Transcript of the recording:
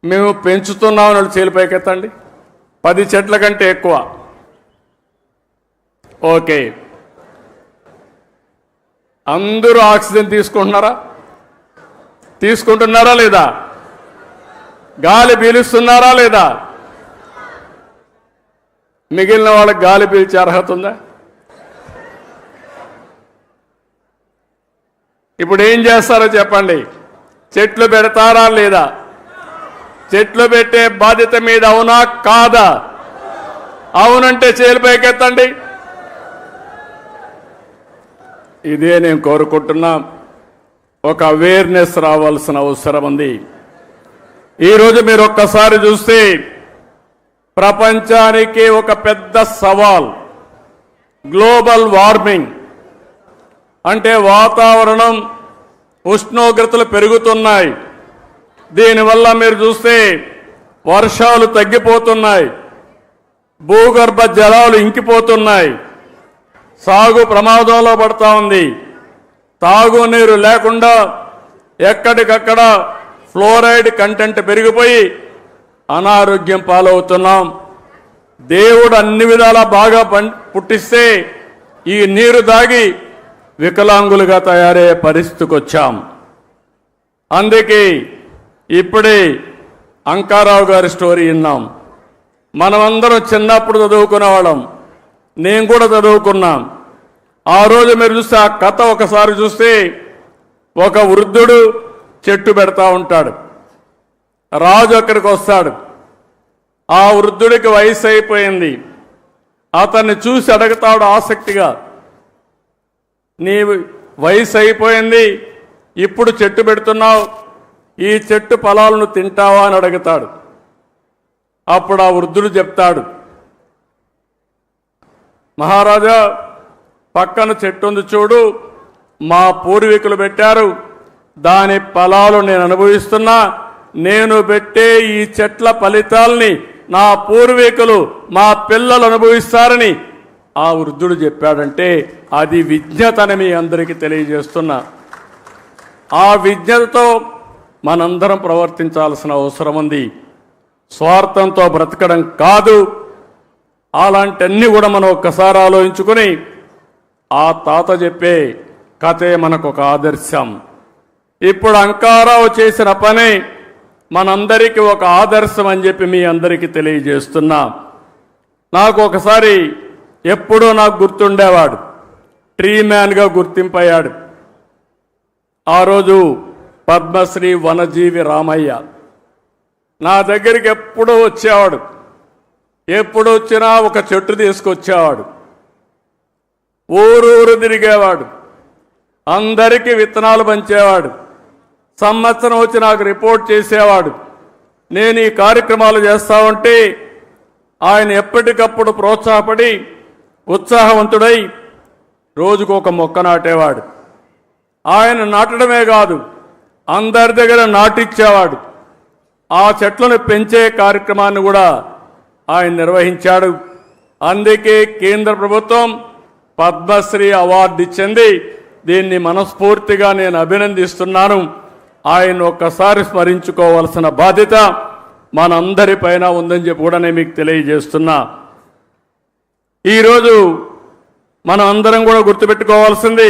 మేము పెంచుతున్నామని వాళ్ళు చేలిపైకెత్తండి. 10 చెట్ల కంటే ఎక్కువ. ఓకే, అందరూ ఆక్సిజన్ తీసుకుంటున్నారా లేదా? గాలి పీలుస్తున్నారా లేదా? మిగిలిన వాళ్ళకి గాలి పీల్చే అర్హత ఉందా? ఇప్పుడు ఏం చేస్తారో చెప్పండి. చెట్లు పెడతారా లేదా? చెట్లు పెట్టే బాధ్యత మీద అవునా కాదా? అవునంటే చేలిపైకెత్తండి. ఇదే నేను కోరుకుంటున్నా. ఒక అవేర్నెస్ రావాల్సిన అవసరం ఉంది. ఈరోజు మీరు ఒక్కసారి చూస్తే ప్రపంచానికి ఒక పెద్ద సవాల్ గ్లోబల్ వార్మింగ్. అంటే వాతావరణం ఉష్ణోగ్రతలు పెరుగుతున్నాయి. దీనివల్ల మీరు చూస్తే వర్షాలు తగ్గిపోతున్నాయి, భూగర్భ జలాలు ఇంకిపోతున్నాయి, సాగు ప్రమాదంలో పడతా ఉంది. తాగునీరు లేకుండా ఎక్కడికక్కడ ఫ్లోరైడ్ కంటెంట్ పెరిగిపోయి అనారోగ్యం పాలవుతున్నాం. దేవుడు అన్ని విధాలా బాగా పుట్టిస్తే ఈ నీరు దాగి వికలాంగులుగా తయారయ్యే పరిస్థితికి వచ్చాం. అందుకే ఇప్పుడే అంకారావు గారి స్టోరీ విన్నాం. మనమందరం చిన్నప్పుడు చదువుకునేవాళ్ళం, నేను కూడా చదువుకున్నాం. ఆ రోజు మీరు చూస్తే ఆ కథ ఒకసారి చూస్తే ఒక వృద్ధుడు చెట్టు పెడతా ఉంటాడు. రాజు అక్కడికి వస్తాడు. ఆ వృద్ధుడికి వయసు అయిపోయింది. అతన్ని చూసి అడుగుతాడు ఆసక్తిగా, నీ వయసు అయిపోయింది, ఇప్పుడు చెట్టు పెడుతున్నావు, ఈ చెట్టు ఫలాలను తింటావా అని అడుగుతాడు. అప్పుడు ఆ వృద్ధుడు చెప్తాడు, మహారాజా, పక్కన చెట్టు ఉంది చూడు, మా పూర్వీకులు పెట్టారు, దాని ఫలాలు నేను అనుభవిస్తున్నా. నేను పెట్టే ఈ చెట్ల ఫలితాలని నా పూర్వీకులు, మా పిల్లలు అనుభవిస్తారని ఆ వృద్ధుడు చెప్పాడంటే అది విజ్ఞతని మీ అందరికీ తెలియజేస్తున్నా. ఆ విజ్ఞతతో మనందరం ప్రవర్తించాల్సిన అవసరం ఉంది. స్వార్థంతో బ్రతకడం కాదు. అలాంటివన్నీ కూడా మనం ఒక్కసారి ఆలోచించుకొని ఆ తాత చెప్పే కథే మనకు ఒక ఆదర్శం. ఇప్పుడు అంకారావు చేసిన పని మనందరికీ ఒక ఆదర్శం అని చెప్పి మీ అందరికీ తెలియజేస్తున్నా. నాకు ఒకసారి ఎప్పుడూ నాకు గుర్తుండేవాడు, ట్రీ మ్యాన్గా గుర్తింపయ్యాడు. ఆ రోజు పద్మశ్రీ వనజీవి రామయ్య నా దగ్గరికి ఎప్పుడూ వచ్చేవాడు. ఎప్పుడు వచ్చినా ఒక చెట్టు తీసుకొచ్చేవాడు. ఊరూరు తిరిగేవాడు, అందరికీ విత్తనాలు పంచేవాడు. సంవత్సరం వచ్చి నాకు రిపోర్ట్ చేసేవాడు. నేను ఈ కార్యక్రమాలు చేస్తా ఉంటే ఆయన ఎప్పటికప్పుడు ప్రోత్సాహపడి ఉత్సాహవంతుడై రోజుకు ఒక మొక్క నాటేవాడు. ఆయన నాటడమే కాదు, అందరి దగ్గర నాటిచ్చేవాడు. ఆ చెట్లను పెంచే కార్యక్రమాన్ని కూడా ఆయన నిర్వహించాడు. అందుకే కేంద్ర ప్రభుత్వం పద్మశ్రీ అవార్డు ఇచ్చింది. దీన్ని మనస్ఫూర్తిగా నేను అభినందిస్తున్నాను. ఆయన ఒక్కసారి స్మరించుకోవాల్సిన బాధ్యత మనందరిపైన ఉందని చెప్పి కూడా నేను మీకు తెలియజేస్తున్నా. ఈరోజు మనం అందరం కూడా గుర్తుపెట్టుకోవాల్సింది